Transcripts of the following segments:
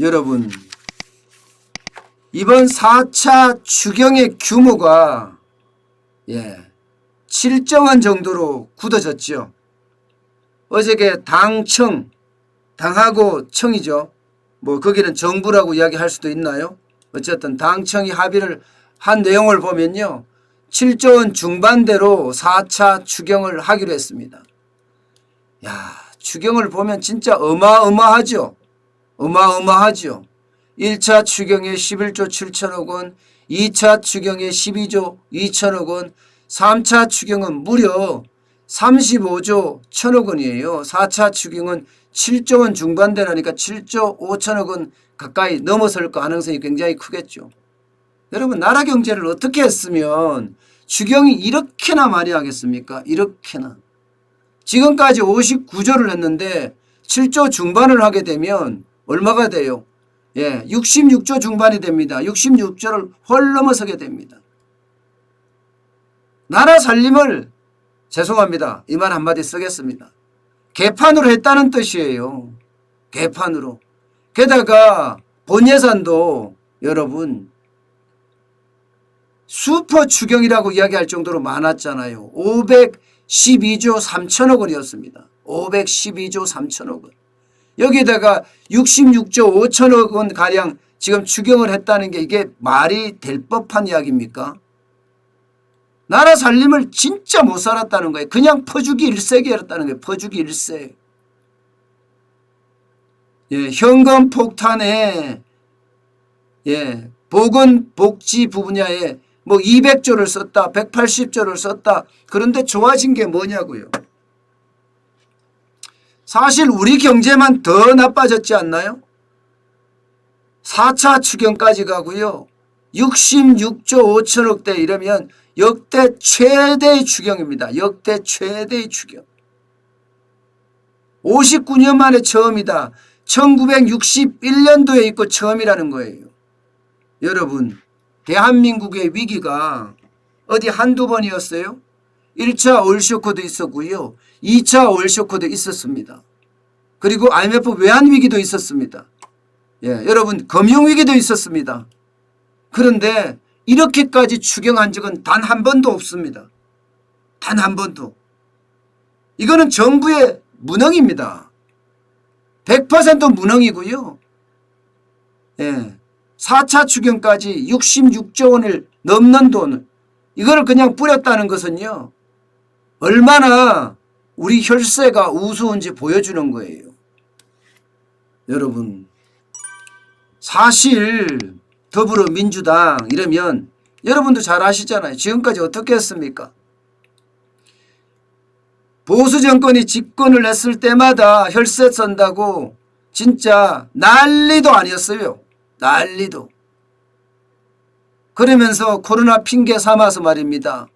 여러분, 이번 4차 추경의 규모가 7조 원 정도로 굳어졌죠. 어저께 당청, 당하고 청이죠. 뭐 거기는 정부라고 이야기할 수도 있나요? 어쨌든 당청이 합의를 한 내용을 보면요, 7조 원 중반대로 4차 추경을 하기로 했습니다. 야, 추경을 보면 진짜 어마어마하죠. 어마어마하죠. 1차 추경에 11조 7천억 원, 2차 추경에 12조 2천억 원, 3차 추경은 무려 35조 1천억 원이에요. 4차 추경은 7조 원 중반대라니까 7조 5천억 원 가까이 넘어설 가능성이 굉장히 크겠죠. 여러분, 나라 경제를 어떻게 했으면 추경이 이렇게나 많이 하겠습니까? 이렇게나. 지금까지 59조를 했는데 7조 중반을 하게 되면 얼마가 돼요? 66조 중반이 됩니다. 66조를 헐 넘어서게 됩니다. 나라 살림을, 죄송합니다, 이 말 한마디 쓰겠습니다, 개판으로 했다는 뜻이에요. 개판으로. 게다가 본 예산도 여러분 슈퍼 추경이라고 이야기할 정도로 많았잖아요. 512조 3천억 원이었습니다. 512조 3천억 원. 여기다가 66조 5천억 원 가량 지금 추경을 했다는 게 이게 말이 될 법한 이야기입니까? 나라 살림을 진짜 못 살았다는 거예요. 그냥 퍼주기 일색이었다는 거예요. 퍼주기 일색. 현금 폭탄에 보건복지 분야에 뭐 200조를 썼다, 180조를 썼다. 그런데 좋아진 게 뭐냐고요. 사실 우리 경제만 더 나빠졌지 않나요? 4차 추경까지 가고요. 66조 5천억대 이러면 역대 최대의 추경입니다. 역대 최대의 추경. 59년 만에 처음이다. 1961년도에 있고 처음이라는 거예요. 여러분, 대한민국의 위기가 어디 한두 번이었어요? 1차 오일쇼크도 있었고요. 2차 오일쇼크도 있었습니다. 그리고 IMF 외환위기도 있었습니다. 여러분, 금융위기도 있었습니다. 그런데 이렇게까지 추경한 적은 단 한 번도 없습니다. 단 한 번도. 이거는 정부의 무능입니다. 100% 무능이고요. 4차 추경까지 66조 원을 넘는 돈, 이거를 그냥 뿌렸다는 것은요, 얼마나 우리 혈세가 우스운지 보여주는 거예요. 여러분, 사실 더불어민주당 이러면 여러분도 잘 아시잖아요. 지금까지 어떻게 했습니까? 보수 정권이 집권을 했을 때마다 혈세 쓴다고 진짜 난리도 아니었어요. 난리도. 그러면서 코로나 핑계 삼아서 말입니다.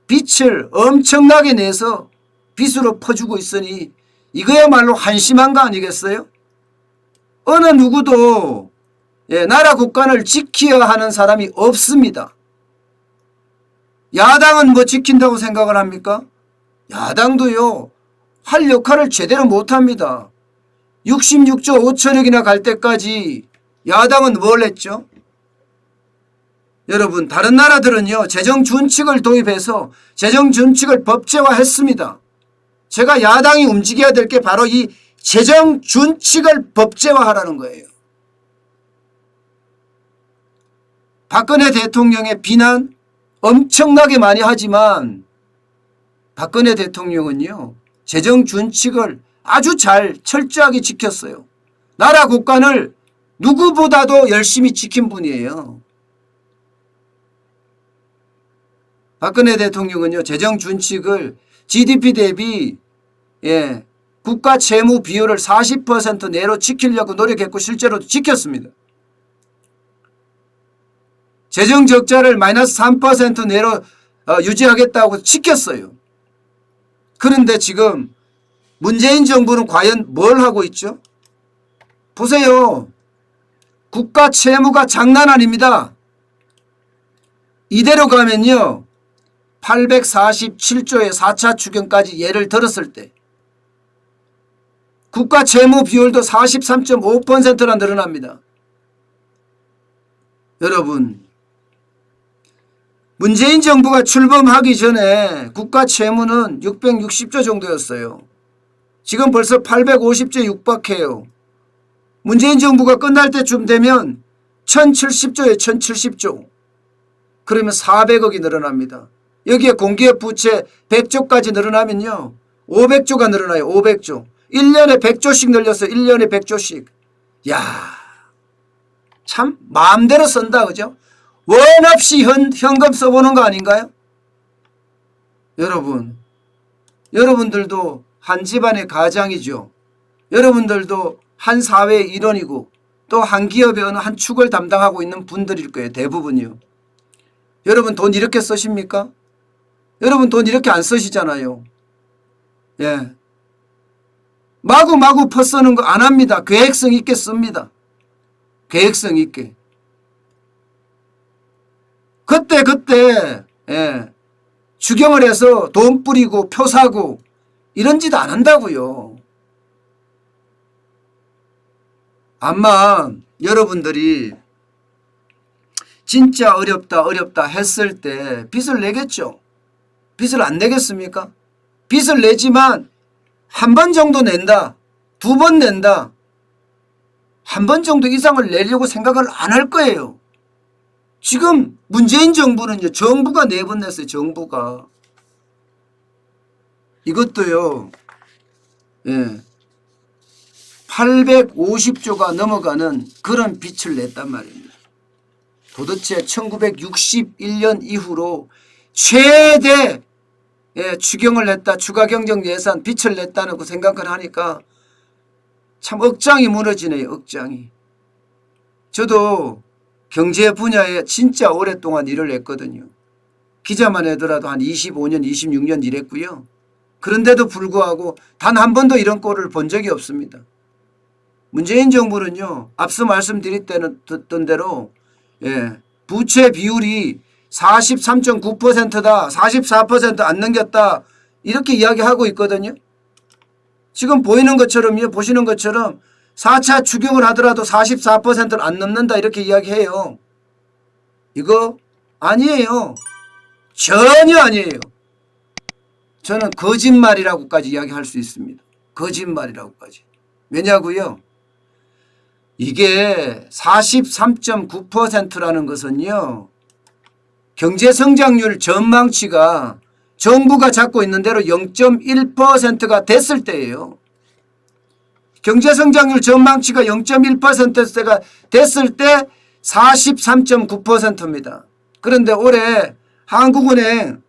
빚을 엄청나게 내서 빚으로 퍼주고 있으니 이거야말로 한심한 거 아니겠어요? 어느 누구도 나라 국간을 지켜야 하는 사람이 없습니다. 야당은 뭐 지킨다고 생각을 합니까? 야당도요, 할 역할을 제대로 못합니다. 66조 5천억이나 갈 때까지 야당은 뭘 했죠? 여러분, 다른 나라들은요, 재정준칙을 도입해서 재정준칙을 법제화했습니다. 제가 야당이 움직여야 될 게 바로 이 재정준칙을 법제화하라는 거예요. 박근혜 대통령의 비난 엄청나게 많이 하지만 박근혜 대통령은요, 재정준칙을 아주 잘 철저하게 지켰어요. 나라 국간을 누구보다도 열심히 지킨 분이에요. 박근혜 대통령은요, 재정준칙을 GDP 대비 국가 채무 비율을 40% 내로 지키려고 노력했고 실제로도 지켰습니다. 재정 적자를 마이너스 3% 내로 유지하겠다고 지켰어요. 그런데 지금 문재인 정부는 과연 뭘 하고 있죠? 보세요. 국가 채무가 장난 아닙니다. 이대로 가면요, 847조의 4차 추경까지 예를 들었을 때 국가 채무 비율도 43.5%나 늘어납니다. 여러분, 문재인 정부가 출범하기 전에 국가 채무는 660조 정도였어요. 지금 벌써 850조에 육박해요. 문재인 정부가 끝날 때쯤 되면 1070조에 1070조. 그러면 400억이 늘어납니다. 여기에 공기업 부채 100조까지 늘어나면요. 500조가 늘어나요. 500조. 1년에 100조씩 늘렸어요. 1년에 100조씩. 야, 참 마음대로 쓴다. 그죠? 원 없이 현금 써보는 거 아닌가요? 여러분들도 한 집안의 가장이죠. 여러분들도 한 사회의 일원이고 또 한 기업의 어느 한 축을 담당하고 있는 분들일 거예요. 대부분이요. 여러분 돈 이렇게 쓰십니까? 여러분 돈 이렇게 안 쓰시잖아요. 예. 마구마구 퍼쓰는 거 안 합니다. 계획성 있게 씁니다. 계획성 있게. 그때 예. 추경을 해서 돈 뿌리고 표 사고 이런 짓 안 한다고요. 아마 여러분들이 진짜 어렵다 했을 때 빚을 내겠죠. 빚을 안 내겠습니까? 빚을 내지만 한 번 정도 낸다. 2번 낸다. 한 번 정도 이상을 내려고 생각을 안 할 거예요. 지금 문재인 정부는요. 정부가 4번 냈어요. 정부가. 이것도요. 예. 850조가 넘어가는 그런 빚을 냈단 말입니다. 도대체 1961년 이후로 최대 추경을 냈다. 추가경정 예산 빚을 냈다는 그 생각을 하니까 참 억장이 무너지네요. 억장이. 저도 경제 분야에 진짜 오랫동안 일을 했거든요. 기자만 하더라도 한 25년 26년 일했고요. 그런데도 불구하고 단 한 번도 이런 꼴을 본 적이 없습니다. 문재인 정부는요. 앞서 말씀드렸던 대로 부채 비율이 43.9%다. 44% 안 넘겼다. 이렇게 이야기하고 있거든요. 지금 보이는 것처럼요. 보시는 것처럼 4차 추경을 하더라도 44%를 안 넘는다. 이렇게 이야기해요. 이거 아니에요. 전혀 아니에요. 저는 거짓말이라고까지 이야기할 수 있습니다. 거짓말이라고까지. 왜냐고요? 이게 43.9%라는 것은요. 경제성장률 전망치가 정부가 잡고 있는 대로 0.1%가 됐을 때예요. 경제성장률 전망치가 0.1%가 됐을 때 43.9%입니다. 그런데 올해 한국은행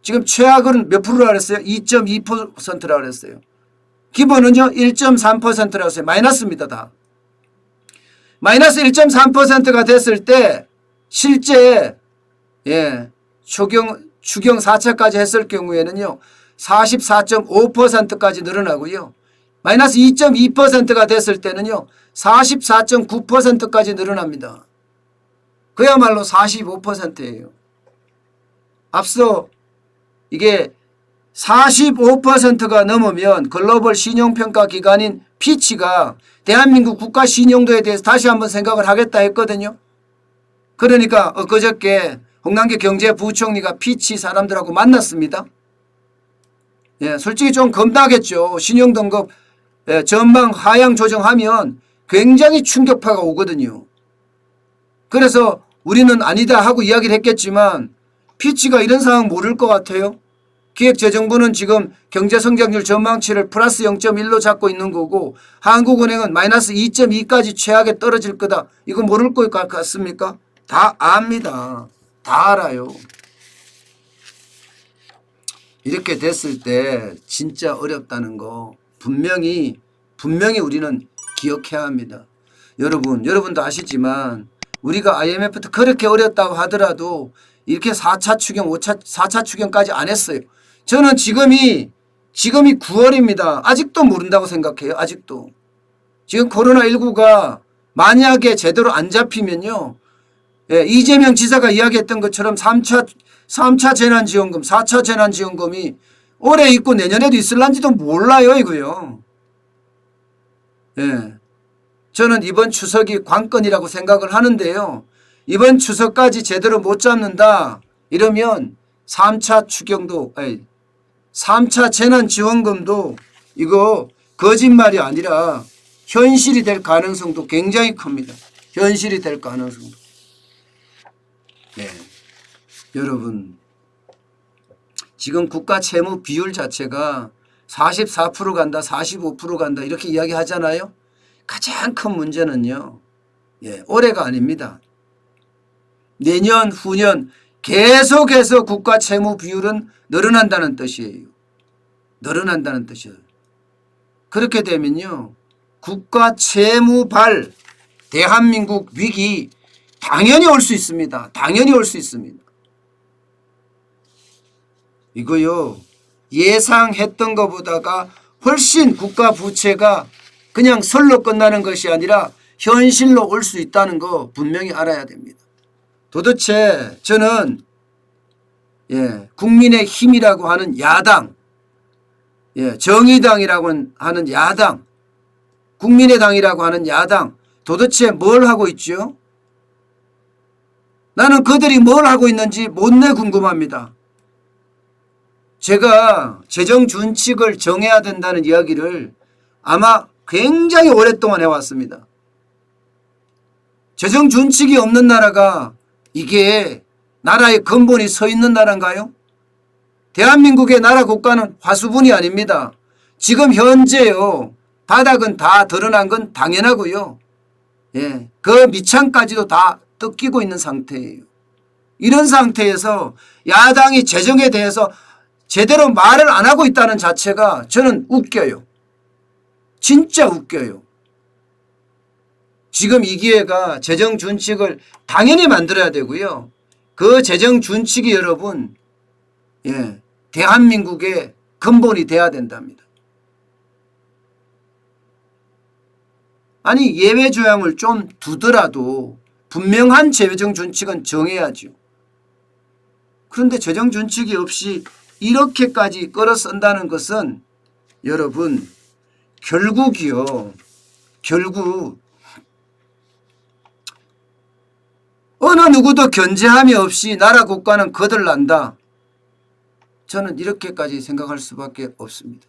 지금 최악은 몇 프로라고 그랬어요? 2.2%라고 그랬어요. 기본은요 1.3%라고 했어요. 마이너스입니다. 다. 마이너스 1.3%가 됐을 때 실제 추경 4차까지 했을 경우에는요 44.5%까지 늘어나고요. 마이너스 2.2%가 됐을 때는요 44.9%까지 늘어납니다. 그야말로 45%예요. 앞서 이게 45%가 넘으면 글로벌 신용평가 기관인 피치가 대한민국 국가 신용도에 대해서 다시 한번 생각을 하겠다 했거든요. 그러니까 엊그저께 홍남기 경제부총리가 피치 사람들하고 만났습니다. 솔직히 좀 겁나겠죠. 신용등급 전망 하향 조정하면 굉장히 충격파가 오거든요. 그래서 우리는 아니다 하고 이야기를 했겠지만 피치가 이런 상황 모를 것 같아요. 기획재정부는 지금 경제성장률 전망치를 플러스 0.1로 잡고 있는 거고 한국은행은 마이너스 2.2까지 최악에 떨어질 거다. 이거 모를 것 같습니까? 다 압니다. 다 알아요. 이렇게 됐을 때 진짜 어렵다는 거 분명히 우리는 기억해야 합니다. 여러분도 아시지만 우리가 IMF 때 그렇게 어렵다고 하더라도 이렇게 4차 추경, 4차 추경까지 안 했어요. 저는 지금이 9월입니다. 아직도 모른다고 생각해요. 아직도. 지금 코로나19가 만약에 제대로 안 잡히면요. 이재명 지사가 이야기했던 것처럼 3차 재난지원금, 4차 재난지원금이 올해 있고 내년에도 있을란지도 몰라요. 이거요. 예. 저는 이번 추석이 관건이라고 생각을 하는데요. 이번 추석까지 제대로 못 잡는다 이러면 3차 추경도 3차 재난지원금도 이거 거짓말이 아니라 현실이 될 가능성도 굉장히 큽니다. 현실이 될 가능성도. 네. 여러분 지금 국가 채무 비율 자체가 44% 간다 45% 간다 이렇게 이야기하잖아요. 가장 큰 문제는요. 올해가 아닙니다. 내년 후년 계속해서 국가 채무 비율은 늘어난다는 뜻이에요. 늘어난다는 뜻이에요. 그렇게 되면요. 국가 채무발 대한민국 위기 당연히 올 수 있습니다. 당연히 올 수 있습니다. 이거요. 예상했던 것보다가 훨씬 국가 부채가 그냥 설로 끝나는 것이 아니라 현실로 올 수 있다는 거 분명히 알아야 됩니다. 도대체 저는 국민의 힘이라고 하는 야당, 정의당이라고 하는 야당, 국민의당이라고 하는 야당 도대체 뭘 하고 있죠? 나는 그들이 뭘 하고 있는지 못내 궁금합니다. 제가 재정준칙을 정해야 된다는 이야기를 아마 굉장히 오랫동안 해왔습니다. 재정준칙이 없는 나라가 이게 나라의 근본이 서 있는 나라인가요? 대한민국의 나라 국가는 화수분이 아닙니다. 지금 현재요. 바닥은 다 드러난 건 당연하고요. 그 밑창까지도 다 뜯기고 있는 상태예요. 이런 상태에서 야당이 재정에 대해서 제대로 말을 안 하고 있다는 자체가 저는 웃겨요. 진짜 웃겨요. 지금 이 기회가 재정준칙을 당연히 만들어야 되고요. 그 재정준칙이 여러분 대한민국의 근본이 돼야 된답니다. 아니 예외조항을 좀 두더라도 분명한 재정준칙은 정해야죠. 그런데 재정준칙이 없이 이렇게까지 끌어쓴다는 것은 여러분 결국이요. 결국 어느 누구도 견제함이 없이 나라 국가는 거들난다. 저는 이렇게까지 생각할 수밖에 없습니다.